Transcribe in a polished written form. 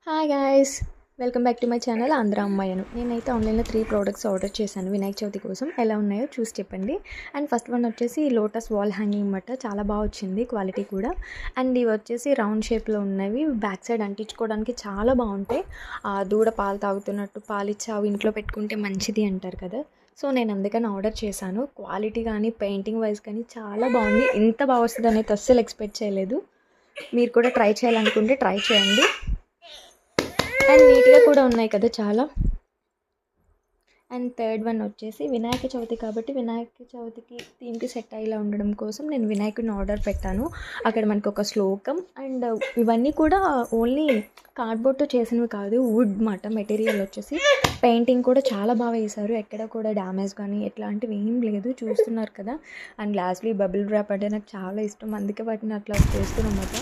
Hi guys, welcome back to my channel Andhra అమ్మాయిను. నేనైతే ఆన్లైన్లో 3 ప్రోడక్ట్స్ ఆర్డర్ చేశాను వినాయక చవితి కోసం. ఎలా ఉన్నాయో చూసి చెప్పండి. అండ్ ఫస్ట్ వన్ వచ్చేసి లోటస్ వాల్ హ్యాంగింగ్ అన్నమాట. చాలా బాగా వచ్చింది క్వాలిటీ కూడా. అండ్ ఇవి వచ్చేసి రౌండ్ షేప్లో ఉన్నవి, బ్యాక్ సైడ్ అంటించుకోవడానికి చాలా బాగుంటాయి. దూడ పాలు తాగుతున్నట్టు పాలిచ్చి అవి ఇంట్లో పెట్టుకుంటే మంచిది అంటారు కదా. సో నేను అందుకని ఆర్డర్ చేశాను. క్వాలిటీ కానీ పెయింటింగ్ వైజ్ కానీ చాలా బాగుంది. ఇంత బాగా వస్తుంది అనేది అస్సలు ఎక్స్పెక్ట్ చేయలేదు. మీరు కూడా ట్రై చేయాలనుకుంటే ట్రై చేయండి. అండ్ నీట్గా కూడా ఉన్నాయి కదా చాలా. అండ్ థర్డ్ వన్ వచ్చేసి వినాయక చవితి కాబట్టి వినాయక చవితికి థీమ్కి సెట్ అయ్యేలా ఉండడం కోసం నేను వినాయకుడిని ఆర్డర్ పెట్టాను. అక్కడ మనకు ఒక శ్లోకం అండ్ ఇవన్నీ కూడా ఓన్లీ కార్డ్బోర్డ్తో చేసినవి కాదు, వుడ్ మాట. మెటీరియల్ వచ్చేసి పెయింటింగ్ కూడా చాలా బాగా వేశారు. ఎక్కడ కూడా డ్యామేజ్ కానీ ఎట్లాంటివి ఏం లేదు, చూస్తున్నారు కదా. అండ్ లాస్ట్లీ బబుల్ ర్యాప్ అంటే నాకు చాలా ఇష్టం, అందుకే వాటిని అట్లా చేస్తున్నమాట.